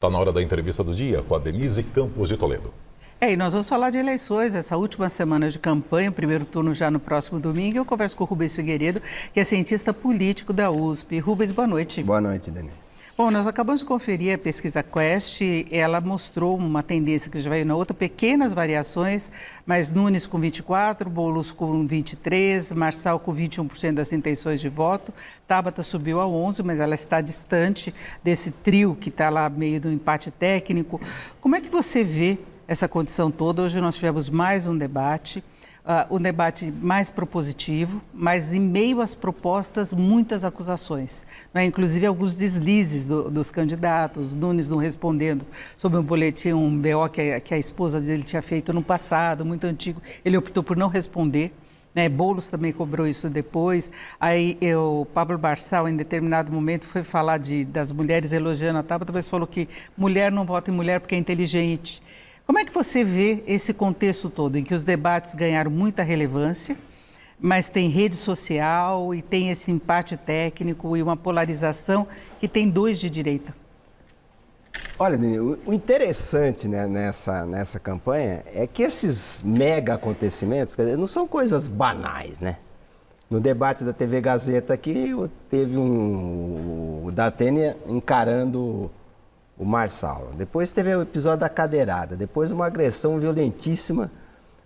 Está na hora da entrevista do dia com a Denise Campos de Toledo. E nós vamos falar de eleições, essa última semana de campanha, primeiro turno já no próximo domingo. Eu converso com o Rubens Figueiredo, que é cientista político da USP. Rubens, boa noite. Boa noite, Denise. Bom, nós acabamos de conferir a pesquisa Quest, ela mostrou uma tendência que já veio na outra, pequenas variações, mas Nunes com 24%, Boulos com 23%, Marçal com 21% das intenções de voto, Tabata subiu a 11%, mas ela está distante desse trio que está lá meio do empate técnico. Como é que você vê essa condição toda? Hoje nós tivemos mais um debate mais propositivo, mas em meio às propostas, muitas acusações, né? Inclusive alguns deslizes dos candidatos, Nunes não respondendo sobre um boletim, um BO que a esposa dele tinha feito no passado, muito antigo, ele optou por não responder, né? Boulos também cobrou isso depois. Aí o Pablo Marçal, em determinado momento, foi falar das mulheres elogiando a Tabata, mas falou que mulher não vota em mulher porque é inteligente. Como é que você vê esse contexto todo, em que os debates ganharam muita relevância, mas tem rede social e tem esse empate técnico e uma polarização que tem dois de direita? Olha, o interessante, né, nessa campanha é que esses mega acontecimentos, quer dizer, não são coisas banais, né? No debate da TV Gazeta aqui, teve o Datena encarando o Marçal. Depois teve o episódio da cadeirada, depois uma agressão violentíssima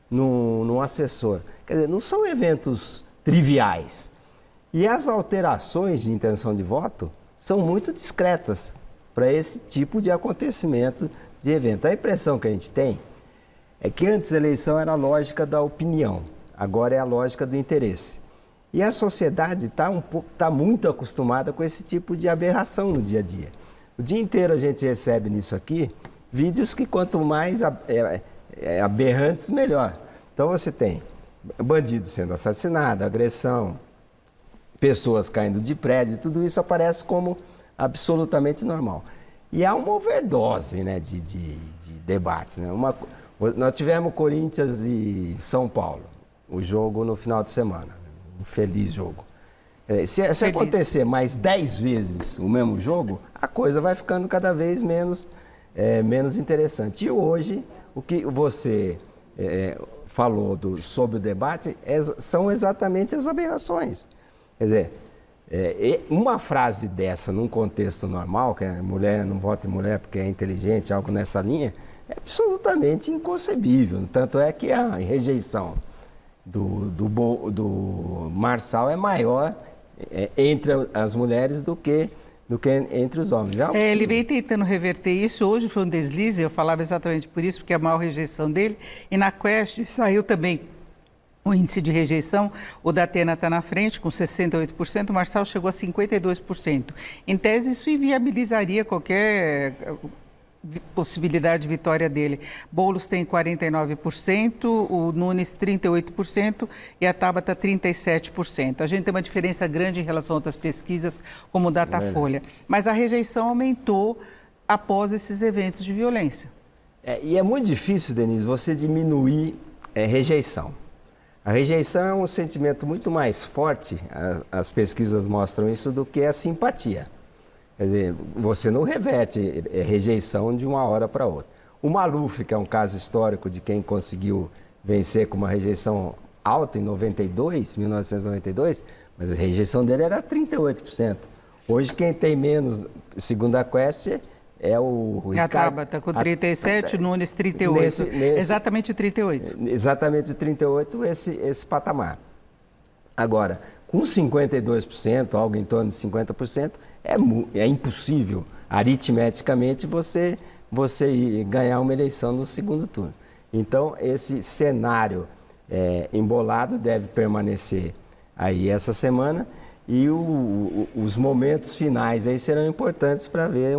no assessor. Quer dizer, não são eventos triviais. E as alterações de intenção de voto são muito discretas para esse tipo de acontecimento, de evento. A impressão que a gente tem é que antes a eleição era a lógica da opinião, agora é a lógica do interesse. E a sociedade está muito acostumada com esse tipo de aberração no dia a dia. O dia inteiro a gente recebe nisso aqui vídeos que quanto mais aberrantes, melhor. Então você tem bandido sendo assassinado, agressão, pessoas caindo de prédio, tudo isso aparece como absolutamente normal. E há uma overdose, né, de debates. Né? Nós tivemos Corinthians e São Paulo, o jogo no final de semana, um feliz jogo. Se acontecer mais 10 vezes o mesmo jogo, a coisa vai ficando cada vez menos interessante. E hoje, o que você falou sobre o debate são exatamente as aberrações. Quer dizer, uma frase dessa num contexto normal, que a mulher não vota em mulher porque é inteligente, algo nessa linha, é absolutamente inconcebível. Tanto é que a rejeição do Marçal é maior entre as mulheres do que entre os homens. Ele veio tentando reverter isso. Hoje foi um deslize, eu falava exatamente por isso, porque é a maior rejeição dele. E na Quest saiu também o índice de rejeição. O Datena está na frente com 68%, o Marçal chegou a 52%. Em tese, isso inviabilizaria qualquer possibilidade de vitória dele. Boulos tem 49%, o Nunes 38% e a Tabata 37%. A gente tem uma diferença grande em relação a outras pesquisas, como o Datafolha. Mas a rejeição aumentou após esses eventos de violência. E é muito difícil, Denise, você diminuir rejeição. A rejeição é um sentimento muito mais forte, as pesquisas mostram isso, do que a simpatia. Quer dizer, você não reverte rejeição de uma hora para outra. O Maluf, que é um caso histórico de quem conseguiu vencer com uma rejeição alta em 1992, mas a rejeição dele era 38%. Hoje quem tem menos, segundo a Quest, é o Ricardo. A Tabata com 37%, Nunes 38%. Exatamente 38%. Exatamente 38%, esse patamar. Agora, com 52%, algo em torno de 50%, é impossível, aritmeticamente, você ganhar uma eleição no segundo turno. Então, esse cenário embolado deve permanecer aí essa semana e os momentos finais aí serão importantes para ver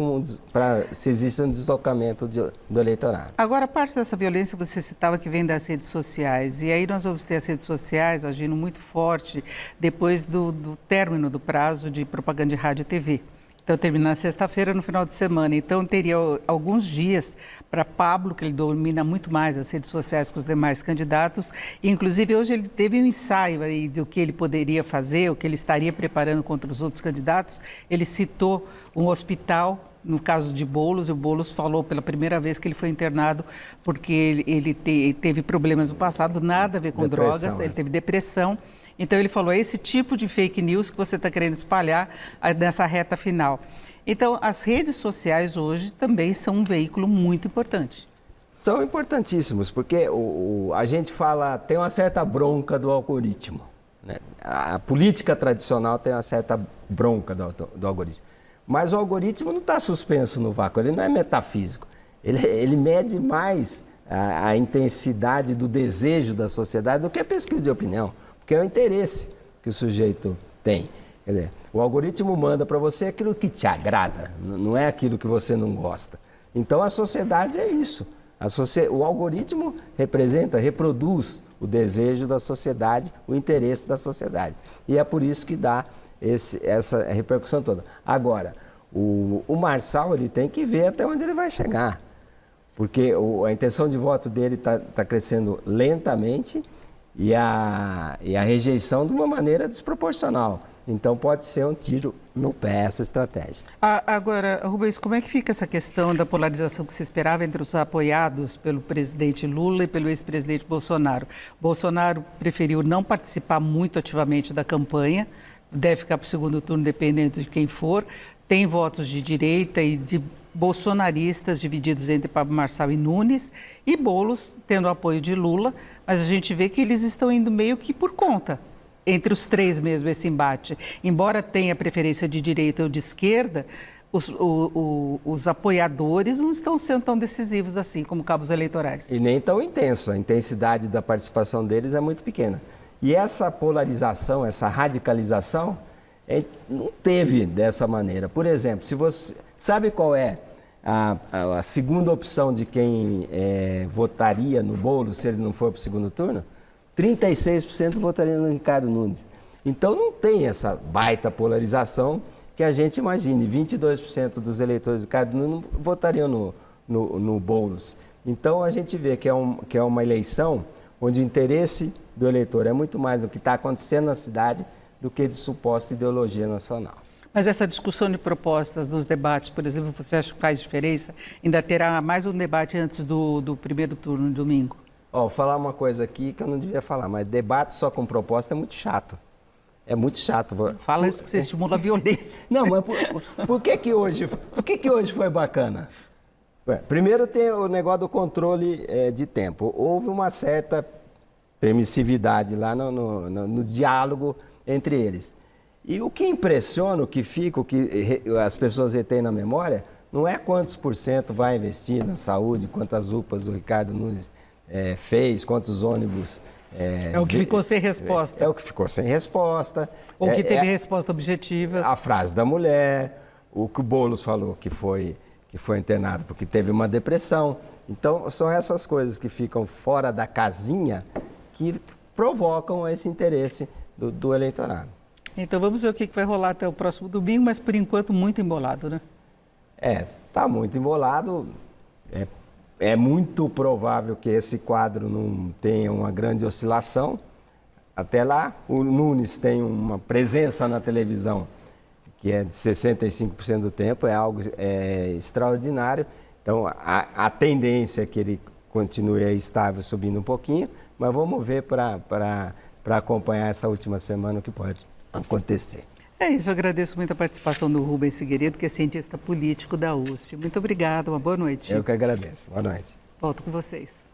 se existe um deslocamento do eleitorado. Agora, parte dessa violência você citava que vem das redes sociais, e aí nós vamos ter as redes sociais agindo muito forte depois do término do prazo de propaganda de rádio e TV. Então, termina na sexta-feira, no final de semana. Então, teria alguns dias para Pablo, que ele domina muito mais as redes sociais que os demais candidatos. E, inclusive, hoje ele teve um ensaio aí do que ele poderia fazer, o que ele estaria preparando contra os outros candidatos. Ele citou um hospital no caso de Boulos, o Boulos falou pela primeira vez que ele foi internado porque ele teve problemas no passado, nada a ver com drogas, ele teve depressão. Então ele falou, é esse tipo de fake news que você está querendo espalhar nessa reta final. Então as redes sociais hoje também são um veículo muito importante. São importantíssimos, porque a gente fala, tem uma certa bronca do algoritmo, né? A política tradicional tem uma certa bronca do algoritmo. Mas o algoritmo não está suspenso no vácuo, ele não é metafísico. Ele mede mais a intensidade do desejo da sociedade do que a pesquisa de opinião, porque é o interesse que o sujeito tem. Quer dizer, o algoritmo manda para você aquilo que te agrada, não é aquilo que você não gosta. Então a sociedade é isso. O algoritmo reproduz o desejo da sociedade, o interesse da sociedade. E é por isso que dá essa repercussão toda. Agora, o Marçal ele tem que ver até onde ele vai chegar. Porque a intenção de voto dele está crescendo lentamente e a rejeição de uma maneira desproporcional. Então pode ser um tiro no pé essa estratégia. Agora, Rubens, como é que fica essa questão da polarização que se esperava entre os apoiados pelo presidente Lula e pelo ex-presidente Bolsonaro? Bolsonaro preferiu não participar muito ativamente da campanha, deve ficar para o segundo turno dependendo de quem for, tem votos de direita e de bolsonaristas divididos entre Pablo Marçal e Nunes, e Boulos tendo o apoio de Lula, mas a gente vê que eles estão indo meio que por conta. Entre os três mesmo esse embate. Embora tenha preferência de direita ou de esquerda, os apoiadores não estão sendo tão decisivos assim como cabos eleitorais. E nem tão intenso, a intensidade da participação deles é muito pequena. E essa polarização, essa radicalização, não teve dessa maneira. Por exemplo, se você sabe qual é a segunda opção de quem votaria no Boulos se ele não for para o segundo turno? 36% votaria no Ricardo Nunes. Então não tem essa baita polarização que a gente imagine. 22% dos eleitores do Ricardo Nunes votariam no Boulos. Então a gente vê que é uma eleição onde o interesse do eleitor é muito mais do que está acontecendo na cidade do que de suposta ideologia nacional. Mas essa discussão de propostas nos debates, por exemplo, você acha que faz diferença? Ainda terá mais um debate antes do primeiro turno, no domingo? Vou falar uma coisa aqui que eu não devia falar, mas debate só com proposta é muito chato. É muito chato. Fala isso que você estimula a violência. Não, mas por que hoje foi bacana? Primeiro tem o negócio do controle de tempo. Houve uma certa permissividade lá no diálogo entre eles. E o que impressiona, o que fica, o que as pessoas retêm na memória, não é quantos por cento vai investir na saúde, quantas UPAs o Ricardo Nunes fez, quantos ônibus... É o que ficou sem resposta. É o que ficou sem resposta. Ou que teve resposta objetiva. A frase da mulher, o que o Boulos falou, que foi internado porque teve uma depressão. Então, são essas coisas que ficam fora da casinha que provocam esse interesse do eleitorado. Então, vamos ver o que vai rolar até o próximo domingo, mas, por enquanto, muito embolado, né? Está muito embolado. É muito provável que esse quadro não tenha uma grande oscilação. Até lá, o Nunes tem uma presença na televisão que é de 65% do tempo, é algo extraordinário. Então, a tendência é que ele continue estável, subindo um pouquinho, mas vamos ver para acompanhar essa última semana o que pode acontecer. É isso, eu agradeço muito a participação do Rubens Figueiredo, que é cientista político da USP. Muito obrigada, uma boa noite. Eu que agradeço. Boa noite. Volto com vocês.